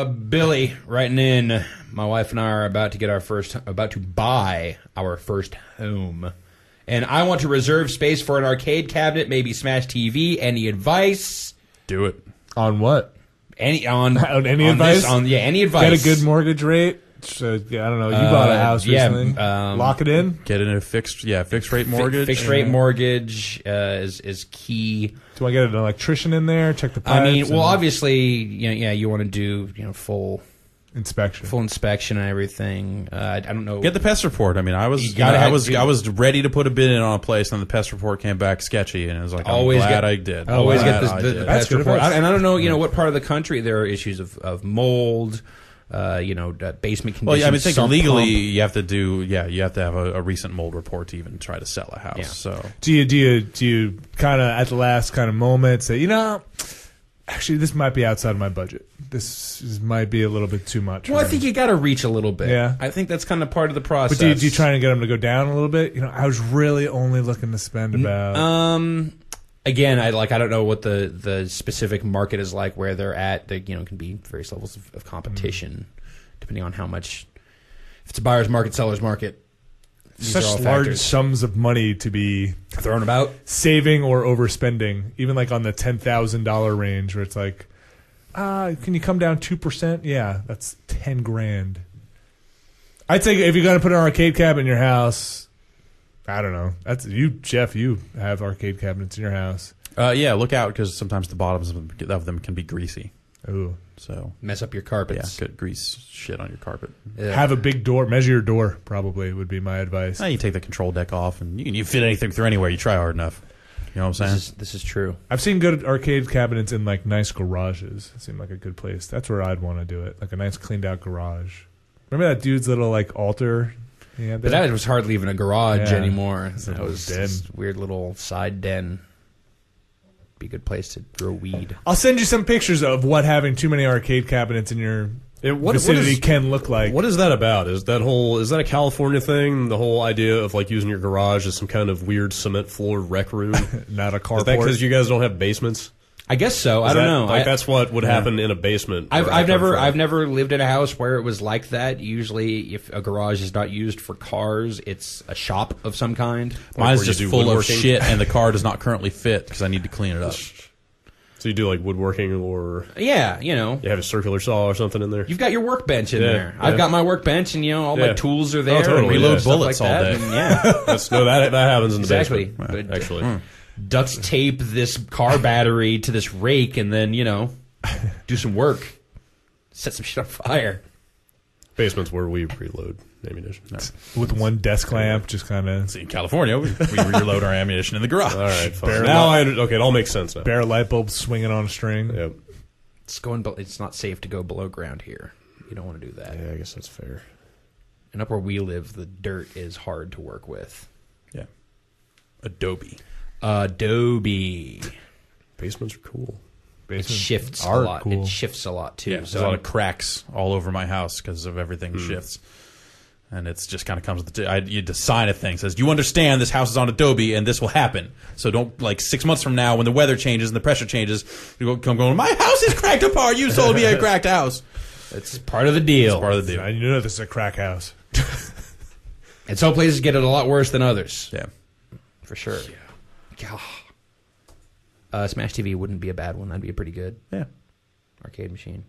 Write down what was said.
Billy writing in. My wife and I are about to buy our first home. And I want to reserve space for an arcade cabinet, maybe Smash TV. Any advice? Do it. On what? Any advice? Any advice. Get a good mortgage rate. So, I don't know. You bought a house recently. Lock it in. Get in a fixed rate mortgage. Fixed rate mortgage is key. Do I get an electrician in there? Check the pipes? I mean, well, obviously, you want to do full inspection and everything. I don't know. Get the pest report. I mean, I was ready to put a bid in on a place, and the pest report came back sketchy, and I was like, I'm glad I did. Always get the pest report. And I don't know, what part of the country there are issues of mold. Basement conditions. Well, I mean, I think legally you have to have a recent mold report to even try to sell a house. Yeah. So do you kind of at the last kind of moment say, actually this might be outside of my budget. This might be a little bit too much. Well, I think you got to reach a little bit. Yeah, I think that's kind of part of the process. But do you try and get them to go down a little bit? I was really only looking to spend about. Again, I don't know what the specific market is like where they're at. There, can be various levels of competition, depending on how much. If it's a buyer's market, seller's market, such large sums of money to be thrown about, saving or overspending, even like on the $10,000 range, where it's like, can you come down 2%? Yeah, that's $10,000. I'd say if you're gonna put an arcade cabinet in your house. I don't know. That's you, Jeff. You have arcade cabinets in your house. Yeah, look out because sometimes the bottoms of them can be greasy. Ooh, so mess up your carpets. Yeah, good grease shit on your carpet. Yeah. Have a big door. Measure your door. Probably would be my advice. You take the control deck off, and you fit anything through anywhere. You try hard enough. You know what I'm saying? This is true. I've seen good arcade cabinets in like nice garages. It seemed like a good place. That's where I'd want to do it. Like a nice cleaned out garage. Remember that dude's little like altar? But that was hardly even a garage anymore. That was this weird little side den. Be a good place to grow weed. I'll send you some pictures of what having too many arcade cabinets in your vicinity can look like. What is that about? Is that a California thing? The whole idea of like using your garage as some kind of weird cement floor rec room? Not a carport. Is that because you guys don't have basements? I guess so. I don't know. That's what would happen in a basement. I've never lived in a house where it was like that. Usually, if a garage is not used for cars, it's a shop of some kind. Mine's just full of shit, and the car does not currently fit because I need to clean it up. So you do like woodworking, or you have a circular saw or something in there. You've got your workbench in there. I've got my workbench, and all my tools are there. Totally. Reload bullets all day. That happens in the basement. But, actually. Duct tape this car battery to this rake and then, do some work. Set some shit on fire. Basement's where we reload ammunition. No. With one desk lamp, just kind of... See, in California, we reload our ammunition in the garage. All right, fine. It all makes sense now. Bare light bulb swinging on a string. Yep. It's not safe to go below ground here. You don't want to do that. Yeah, I guess that's fair. And up where we live, the dirt is hard to work with. Yeah. Adobe. Basements are cool. It shifts a lot. Cool. It shifts a lot too. Yeah, there's a lot of cracks all over my house because of everything shifts, and it's just kind of comes with you had to sign a thing says you understand this house is on Adobe and this will happen. So don't 6 months from now when the weather changes and the pressure changes, you come going. My house is cracked apart. You sold me a cracked house. It's part of the deal. It's part of the deal. And you know this is a crack house. And some places get it a lot worse than others. Yeah, for sure. Yeah. Smash TV wouldn't be a bad one. That'd be pretty good. Yeah. Arcade machine.